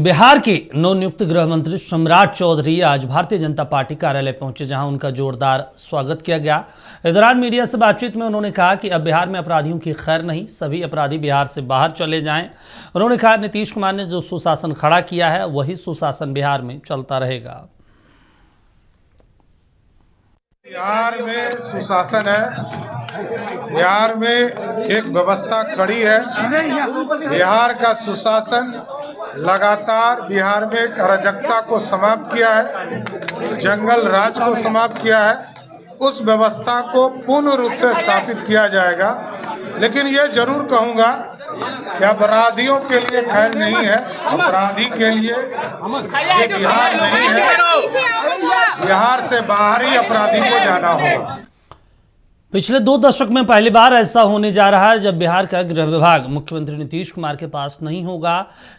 बिहार के नवनियुक्त गृह मंत्री सम्राट चौधरी आज भारतीय जनता पार्टी कार्यालय पहुंचे, जहां उनका जोरदार स्वागत किया गया। इस दौरान मीडिया से बातचीत में उन्होंने कहा कि अब बिहार में अपराधियों की खैर नहीं, सभी अपराधी बिहार से बाहर चले जाएं। उन्होंने कहा नीतीश कुमार ने जो सुशासन खड़ा किया है वही सुशासन बिहार में चलता रहेगा। बिहार में सुशासन है, बिहार में एक व्यवस्था खड़ी है। बिहार का सुशासन लगातार बिहार में अराजकता को समाप्त किया है, जंगल राज को समाप्त किया है। उस व्यवस्था को पूर्ण रूप से स्थापित किया जाएगा। लेकिन ये जरूर कहूँगा कि अपराधियों के लिए खैर नहीं है, अपराधी के लिए ये बिहार नहीं है। बिहार से बाहर ही अपराधी को जाना होगा। पिछले 2 दशक में पहली बार ऐसा होने जा रहा है जब बिहार का गृह विभाग मुख्यमंत्री नीतीश कुमार के पास नहीं होगा।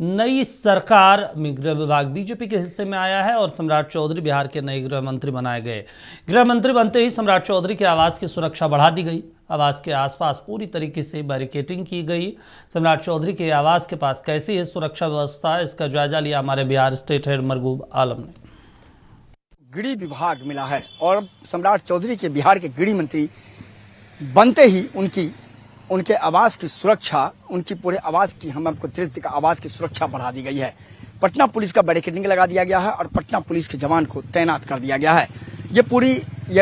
नई सरकार में गृह विभाग बीजेपी के हिस्से में आया है और सम्राट चौधरी बिहार के नए गृह मंत्री बनाए गए। गृह मंत्री बनते ही सम्राट चौधरी के आवास की सुरक्षा बढ़ा दी गई। आवास के आसपास पूरी तरीके से बैरिकेडिंग की गई। सम्राट चौधरी के आवास के पास कैसी है सुरक्षा व्यवस्था, इसका जायजा लिया हमारे बिहार स्टेट हेड मरगूब आलम ने। गृह विभाग मिला है और सम्राट चौधरी के बिहार के गृह मंत्री बनते ही उनके आवास की सुरक्षा, उनकी पूरे आवास की, हम आपको दृश्य का आवास की सुरक्षा बढ़ा दी गई है। पटना पुलिस का बैरिकेडिंग लगा दिया गया है और पटना पुलिस के जवान को तैनात कर दिया गया है। ये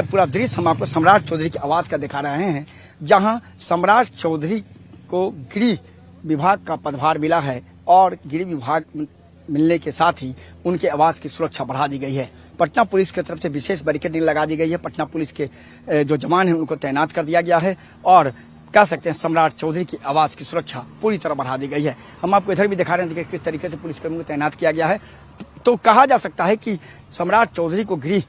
पूरा दृश्य हम आपको सम्राट चौधरी के आवास का दिखा रहे हैं, जहां सम्राट चौधरी को गृह विभाग का पदभार मिला है और गृह विभाग मिलने के साथ ही उनके आवास की सुरक्षा बढ़ा दी गई है। पटना पुलिस की तरफ से विशेष बैरिकेडिंग लगा दी गई है। पटना पुलिस के जो जवान हैं उनको तैनात कर दिया गया है और कह सकते हैं सम्राट चौधरी की आवास की सुरक्षा पूरी तरह बढ़ा दी गई है। हम आपको इधर भी दिखा रहे हैं कि किस तरीके से पुलिसकर्मियों को तैनात किया गया है। तो कहा जा सकता है कि सम्राट चौधरी को गृह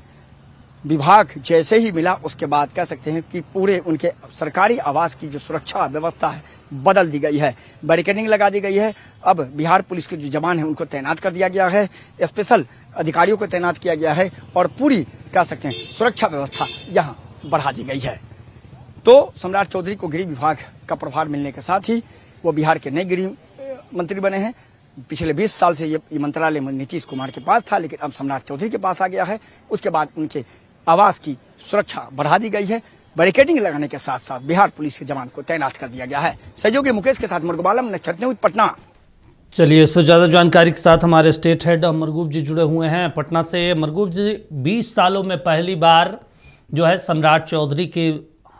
विभाग जैसे ही मिला उसके बाद कह सकते हैं कि पूरे उनके सरकारी आवास की जो सुरक्षा व्यवस्था है बदल दी गई है, बैरिकेडिंग लगा दी गई है। अब बिहार पुलिस के जो जवान हैं उनको तैनात कर दिया गया है, स्पेशल अधिकारियों को तैनात किया गया है और पूरी कह सकते हैं सुरक्षा व्यवस्था यहाँ बढ़ा दी गई है। तो सम्राट चौधरी को गृह विभाग का प्रभार मिलने के साथ ही वो बिहार के नए गृह मंत्री बने हैं। पिछले 20 साल से ये मंत्रालय नीतीश कुमार के पास था, लेकिन अब सम्राट चौधरी के पास आ गया है। उसके बाद उनके आवास की सुरक्षा बढ़ा दी गई है। बैरिकेडिंग लगाने के साथ साथ बिहार पुलिस के जवान को तैनात कर दिया गया है। सहयोगी मुकेश के साथ मरगूब आलम, नक्षत्र न्यूज, पटना। चलिए, इस पर ज़्यादा जानकारी के साथ हमारे स्टेट हेड मरगूब जी जुड़े हुए हैं पटना से। मरगूब जी, 20 सालों में पहली बार जो है सम्राट चौधरी के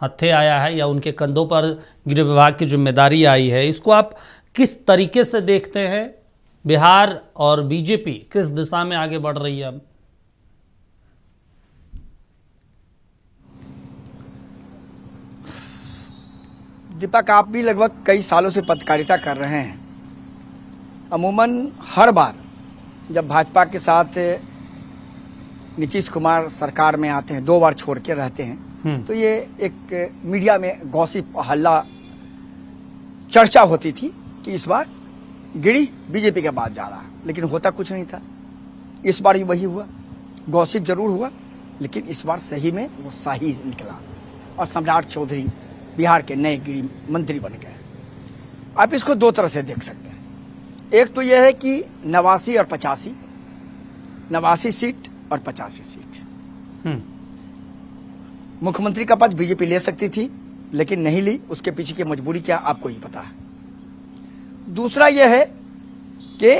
हत्थे आया है या उनके कंधों पर गृह विभाग की जिम्मेदारी आई है, इसको आप किस तरीके से देखते हैं? बिहार और बीजेपी किस दिशा में आगे बढ़ रही है अब? दीपक, आप भी लगभग कई सालों से पत्रकारिता कर रहे हैं। अमूमन हर बार जब भाजपा के साथ नीतीश कुमार सरकार में आते हैं, 2 बार छोड़ के रहते हैं, तो ये एक मीडिया में गॉसिप हल्ला चर्चा होती थी कि इस बार गिरी बीजेपी के बाद जा रहा है, लेकिन होता कुछ नहीं था। इस बार भी वही हुआ, गॉसिप जरूर हुआ, लेकिन इस बार सही में वो सही निकला और सम्राट चौधरी बिहार के नए गृह मंत्री बन गए। आप इसको 2 तरह से देख सकते हैं। एक तो यह है कि 89 और 85, 89 सीट और 85 सीट, मुख्यमंत्री का पद बीजेपी ले सकती थी लेकिन नहीं ली। उसके पीछे की मजबूरी क्या आपको ही पता है। दूसरा यह है कि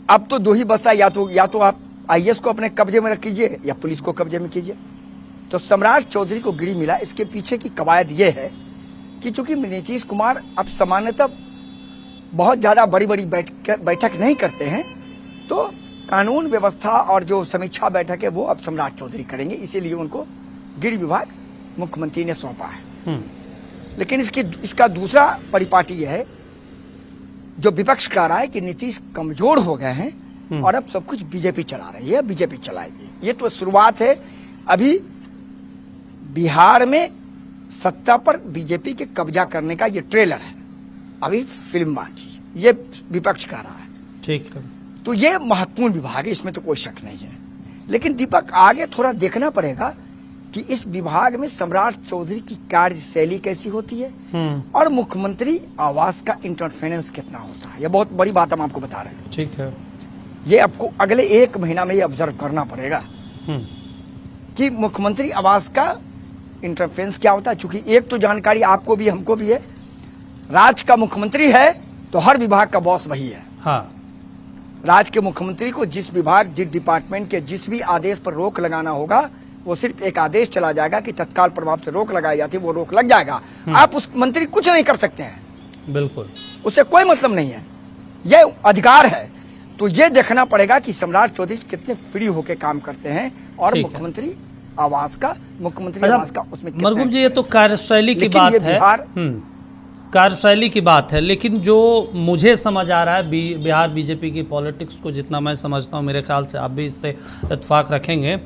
अब तो 2 ही बचता है, या तो आप आईएएस को अपने कब्जे में रख कीजिए या पुलिस को कब्जे में कीजिए। तो सम्राट चौधरी को गृह मिला, इसके पीछे की कवायद यह है कि चूंकि नीतीश कुमार अब सामान्यतः बहुत ज्यादा बड़ी बैठक नहीं करते हैं, तो कानून व्यवस्था और जो समीक्षा बैठक है वो अब सम्राट चौधरी करेंगे, इसीलिए उनको गृह विभाग मुख्यमंत्री ने सौंपा है। लेकिन इसका दूसरा परिपाटी यह है, जो विपक्ष कह रहा है कि नीतीश कमजोर हो गए हैं और अब सब कुछ बीजेपी चला रही है, बीजेपी चलाएगी। ये तो शुरुआत है। अभी बिहार में सत्ता पर बीजेपी के कब्जा करने का ये ट्रेलर है, अभी फिल्म बाकी है, ये विपक्ष कह रहा है। ठीक है, तो ये महत्वपूर्ण विभाग है, इसमें तो कोई शक नहीं है। लेकिन दीपक, आगे थोड़ा देखना पड़ेगा कि इस विभाग में सम्राट चौधरी की कार्यशैली कैसी होती है और मुख्यमंत्री आवास का इंटरफेरेंस कितना होता है। यह बहुत बड़ी बात हम आपको बता रहे हैं। ठीक है। ये आपको अगले 1 महीना में ये ऑब्जर्व करना पड़ेगा कि मुख्यमंत्री आवास का इंटरफेरेंस क्या होता है। चूंकि एक तो जानकारी आपको भी हमको भी है, राज्य का मुख्यमंत्री है तो हर विभाग का बॉस वही है। हाँ। राज्य के मुख्यमंत्री को जिस विभाग, जिस डिपार्टमेंट के जिस भी आदेश पर रोक लगाना होगा, वो सिर्फ एक आदेश चला जाएगा कि तत्काल प्रभाव से रोक लगाई जाती है, वो रोक लग जाएगा। आप उस मंत्री कुछ नहीं कर सकते हैं, बिल्कुल, उससे कोई मतलब नहीं है, ये अधिकार है। तो ये देखना पड़ेगा कि सम्राट चौधरी कितने फ्री होकर काम करते हैं और ठीक है। मुख्यमंत्री आवास का उसमें कितना मरगूब जी, ये तो influence है। कार्यशैली की लेकिन बात ये है। बिहार कार्यशैली की बात है, लेकिन जो मुझे समझ आ रहा है बिहार बीजेपी की पॉलिटिक्स को जितना मैं समझता हूँ, मेरे ख्याल से आप भी इससे इत्तेफाक रखेंगे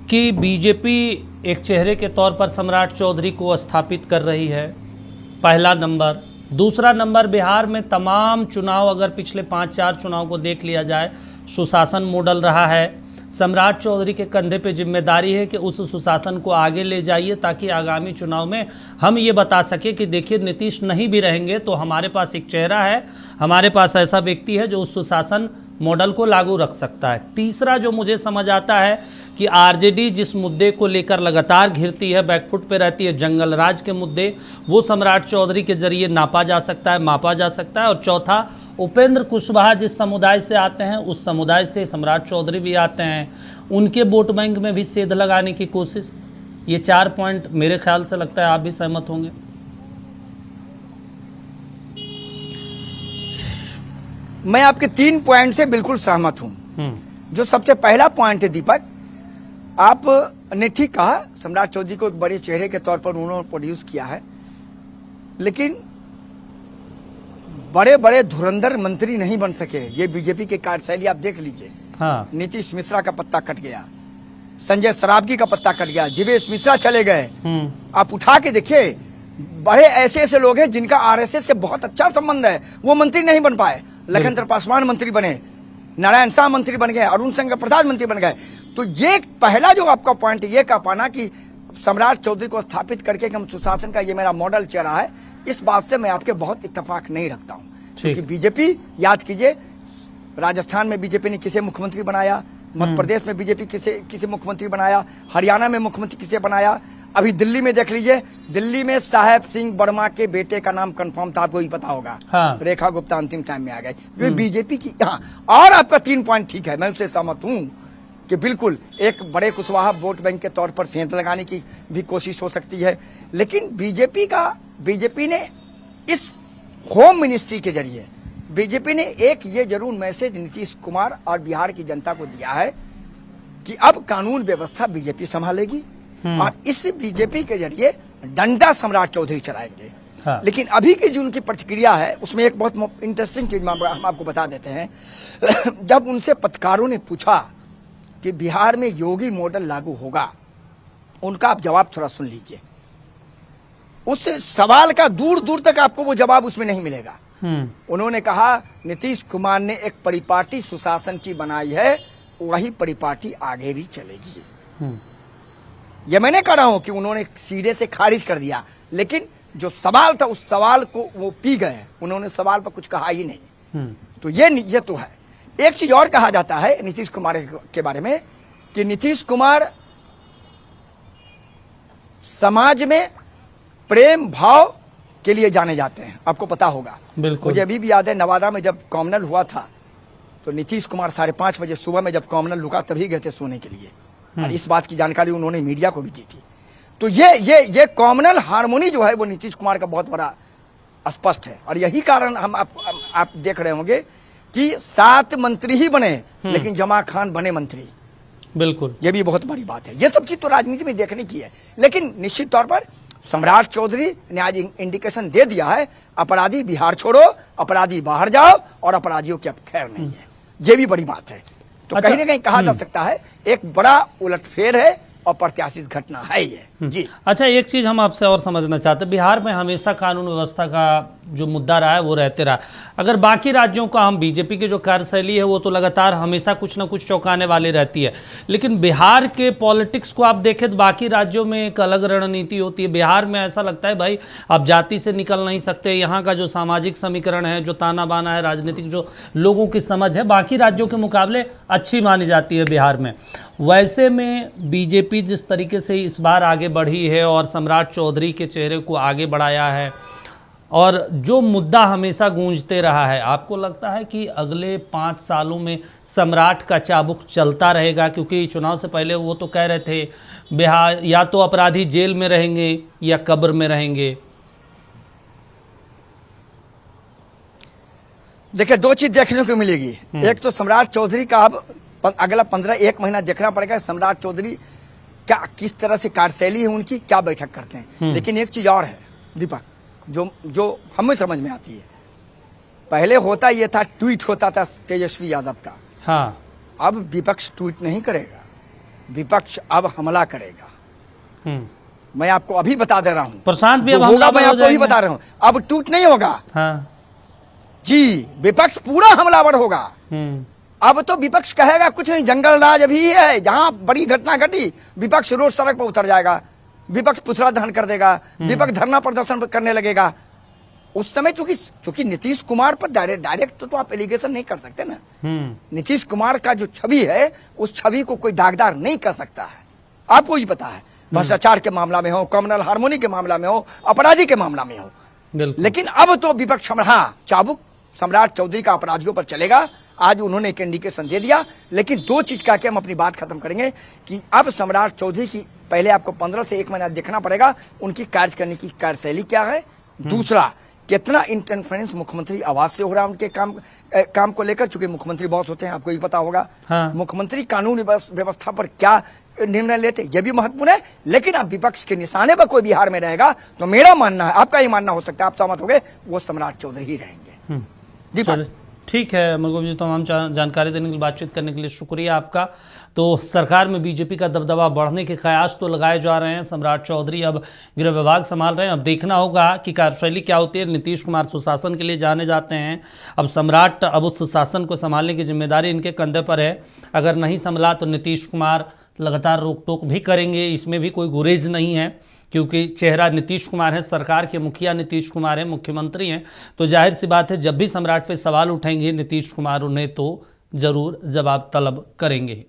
कि बीजेपी एक चेहरे के तौर पर सम्राट चौधरी को स्थापित कर रही है, पहला नंबर। दूसरा नंबर, बिहार में तमाम चुनाव, अगर पिछले 5-4 चुनाव को देख लिया जाए, सुशासन मॉडल रहा है। सम्राट चौधरी के कंधे पे जिम्मेदारी है कि उस सुशासन को आगे ले जाइए ताकि आगामी चुनाव में हम ये बता सके कि देखिए नीतीश नहीं भी रहेंगे तो हमारे पास एक चेहरा है, हमारे पास ऐसा व्यक्ति है जो उस सुशासन मॉडल को लागू रख सकता है। तीसरा जो मुझे समझ आता है कि आरजेडी जिस मुद्दे को लेकर लगातार घिरती है, बैकफुट पे रहती है, जंगल राज के मुद्दे, वो सम्राट चौधरी के जरिए नापा जा सकता है, मापा जा सकता है। और चौथा, उपेंद्र कुशवाहा जिस समुदाय से आते हैं, उस समुदाय से सम्राट चौधरी भी आते हैं, उनके वोट बैंक में भी सेध लगाने की कोशिश। ये 4 पॉइंट मेरे ख्याल से लगता है आप भी सहमत होंगे। मैं आपके 3 पॉइंट से बिल्कुल सहमत हूं। जो सबसे पहला पॉइंट है दीपक, आपने ठीक कहा, सम्राट चौधरी को एक बड़े चेहरे के तौर पर उन्होंने प्रोड्यूस किया है, लेकिन बड़े बड़े धुरंधर मंत्री नहीं बन सके। ये बीजेपी की कार्यशैली आप देख लीजिए। हाँ। नीतीश मिश्रा का पत्ता कट गया, संजय सरावगी का पत्ता कट गया, जीवेश मिश्रा चले गए। आप उठा के देखिए, बड़े ऐसे ऐसे लोग हैं जिनका आरएसएस से बहुत अच्छा संबंध है, वो मंत्री नहीं बन पाए। लखनदर पासवान मंत्री बने, नारायण शाह मंत्री बन गए, अरुण शंकर प्रसाद मंत्री बन गए। तो ये पहला जो आपका पॉइंट ये कह पाना कि सम्राट चौधरी को स्थापित करके हम सुशासन का ये मेरा मॉडल चेहरा है, इस बात से मैं आपके बहुत इत्तेफाक नहीं रखता हूं। क्योंकि बीजेपी, याद कीजिए, राजस्थान में बीजेपी ने किसे मुख्यमंत्री बनाया, मध्य प्रदेश में बीजेपी किसे मुख्यमंत्री बनाया, हरियाणा में मुख्यमंत्री किसे बनाया, अभी दिल्ली में देख लीजिए, दिल्ली में साहेब सिंह वर्मा के बेटे का नाम कंफर्म था, आपको ही पता होगा। हाँ। रेखा गुप्ता अंतिम टाइम में आ गए। ये बीजेपी की। हाँ, और आपका 3 पॉइंट ठीक है, मैं उससे सहमत हूं कि बिल्कुल एक बड़े कुशवाहा वोट बैंक के तौर पर सेंध लगाने की भी कोशिश हो सकती है। लेकिन बीजेपी ने इस होम मिनिस्ट्री के जरिए बीजेपी ने एक ये जरूर मैसेज नीतीश कुमार और बिहार की जनता को दिया है कि अब कानून व्यवस्था बीजेपी संभालेगी और इस बीजेपी के जरिए डंडा सम्राट चौधरी चलाएंगे। हाँ। लेकिन अभी की जो उनकी प्रतिक्रिया है उसमें एक बहुत इंटरेस्टिंग चीज हम आपको बता देते हैं। जब उनसे पत्रकारों ने पूछा कि बिहार में योगी मॉडल लागू होगा, उनका आप जवाब थोड़ा सुन लीजिए। उस सवाल का दूर दूर तक आपको वो जवाब उसमें नहीं मिलेगा। उन्होंने कहा नीतीश कुमार ने एक परिपाटी सुशासन की बनाई है, वही परिपाटी आगे भी चलेगी। ये मैं नहीं कह रहा हूं कि उन्होंने सीधे से खारिज कर दिया, लेकिन जो सवाल था उस सवाल को वो पी गए, उन्होंने सवाल पर कुछ कहा ही नहीं। तो ये तो है। एक चीज और कहा जाता है नीतीश कुमार के बारे में कि नीतीश कुमार समाज में प्रेम भाव के लिए जाने जाते हैं, आपको पता होगा। बिल्कुल। मुझे अभी भी याद है, नवादा में जब कॉमनल हुआ था तो नीतीश कुमार 5:30 बजे सुबह में जब कॉमनल रुका तभी गए थे सोने के लिए, और इस बात की जानकारी उन्होंने मीडिया को भी दी थी। तो ये कॉमनल हार्मोनी जो है वो नीतीश कुमार का बहुत बड़ा स्पष्ट है, और यही कारण आप देख रहे होंगे कि 7 मंत्री ही बने लेकिन जमा खान बने मंत्री। बिल्कुल, ये भी बहुत बड़ी बात है। ये सब चीज तो राजनीति में देखने की है, लेकिन निश्चित तौर पर सम्राट चौधरी ने आज इंडिकेशन दे दिया है, अपराधी बिहार छोड़ो, अपराधी बाहर जाओ, और अपराधियों की अब खैर नहीं है। ये भी बड़ी बात है। तो अच्छा, कहीं ना कहीं कहा जा सकता है एक बड़ा उलटफेर है अप्रत्याशित घटना है ये। जी अच्छा, एक चीज़ हम आपसे और समझना चाहते हैं, बिहार में हमेशा कानून व्यवस्था का जो मुद्दा रहा है वो रहते रहा। अगर बाकी राज्यों का हम बीजेपी की जो कार्यशैली है वो तो लगातार हमेशा कुछ ना कुछ चौंकाने वाली रहती है, लेकिन बिहार के पॉलिटिक्स को आप देखें तो बाकी राज्यों में एक अलग रणनीति होती है। बिहार में ऐसा लगता है भाई आप जाति से निकल नहीं सकते, यहाँ का जो सामाजिक समीकरण है, जो ताना बाना है, राजनीतिक जो लोगों की समझ है, बाकी राज्यों के मुकाबले अच्छी मानी जाती है बिहार में। वैसे में बीजेपी जिस तरीके से इस बार आगे बढ़ी है और सम्राट चौधरी के चेहरे को आगे बढ़ाया है और जो मुद्दा हमेशा गूंजते रहा है, आपको लगता है कि अगले 5 सालों में सम्राट का चाबुक चलता रहेगा? क्योंकि चुनाव से पहले वो तो कह रहे थे बिहार या तो अपराधी जेल में रहेंगे या कब्र में रहेंगे। देखिए, दो चीज देखने को मिलेगी। एक तो सम्राट चौधरी का अब अगला 15-1 महीना देखना पड़ेगा, सम्राट चौधरी क्या किस तरह से कार्यशैली है उनकी, क्या बैठक करते हैं। लेकिन एक चीज और है दीपक, जो हमें समझ में आती है। पहले होता ये था, ट्वीट होता था तेजस्वी यादव का। हाँ, अब विपक्ष ट्वीट नहीं करेगा, विपक्ष अब हमला करेगा। मैं आपको अभी बता दे रहा हूँ, प्रशांत भी जो अब होगा हमला मैं आपको अभी बता रहा हूँ। अब ट्वीट नहीं होगा। हाँ, जी, विपक्ष पूरा हमलावर होगा। अब तो विपक्ष कहेगा कुछ नहीं, जंगल राज अभी है, जहां बड़ी घटना घटी विपक्ष रोज सड़क पर उतर जाएगा, विपक्ष पुतला दहन कर देगा, विपक्ष धरना प्रदर्शन करने लगेगा। उस समय चूंकि नीतीश कुमार पर डायरेक्ट तो आप एलिगेशन नहीं कर सकते ना। नीतीश कुमार का जो छवि है उस छवि को कोई दागदार नहीं कर सकता है, आपको ही पता है। भ्रष्टाचार के मामला में हो, कम्युनल हार्मोनी के मामला में हो, अपराधी के मामला में हो। लेकिन अब तो विपक्ष चाबुक सम्राट चौधरी का अपराधियों पर चलेगा। आज उन्होंने एक इंडिकेशन दे दिया। लेकिन दो चीज का के हम अपनी बात खत्म करेंगे कि अब सम्राट चौधरी की पहले आपको 15 से 1 महीना देखना पड़ेगा उनकी कार्य करने की कार्यशैली क्या है। दूसरा, कितना इंटरफेरेंस मुख्यमंत्री आवास से हो रहा है उनके काम को लेकर, चूंकि मुख्यमंत्री बॉस होते हैं, आपको ही पता होगा। हाँ। मुख्यमंत्री कानून व्यवस्था पर क्या निर्णय लेते, यह भी महत्वपूर्ण है। लेकिन अब विपक्ष के निशाने पर कोई बिहार में रहेगा तो मेरा मानना है, आपका ही मानना हो सकता है, आप सहमत होंगे, वो सम्राट चौधरी ही रहेंगे। ठीक है मरगूब जी, तमाम जानकारी देने के लिए, बातचीत करने के लिए शुक्रिया आपका। तो सरकार में बीजेपी का दबदबा बढ़ने के कयास तो लगाए जा रहे हैं। सम्राट चौधरी अब गृह विभाग संभाल रहे हैं। अब देखना होगा कि कार्यशैली क्या होती है। नीतीश कुमार सुशासन के लिए जाने जाते हैं, अब सम्राट अब उस सुशासन को संभालने की जिम्मेदारी इनके कंधे पर है। अगर नहीं संभला तो नीतीश कुमार लगातार रोक टोक भी करेंगे, इसमें भी कोई गुरेज नहीं है, क्योंकि चेहरा नीतीश कुमार है, सरकार के मुखिया नीतीश कुमार है, मुख्यमंत्री हैं। तो जाहिर सी बात है जब भी सम्राट पे सवाल उठेंगे नीतीश कुमार उन्हें तो ज़रूर जवाब तलब करेंगे।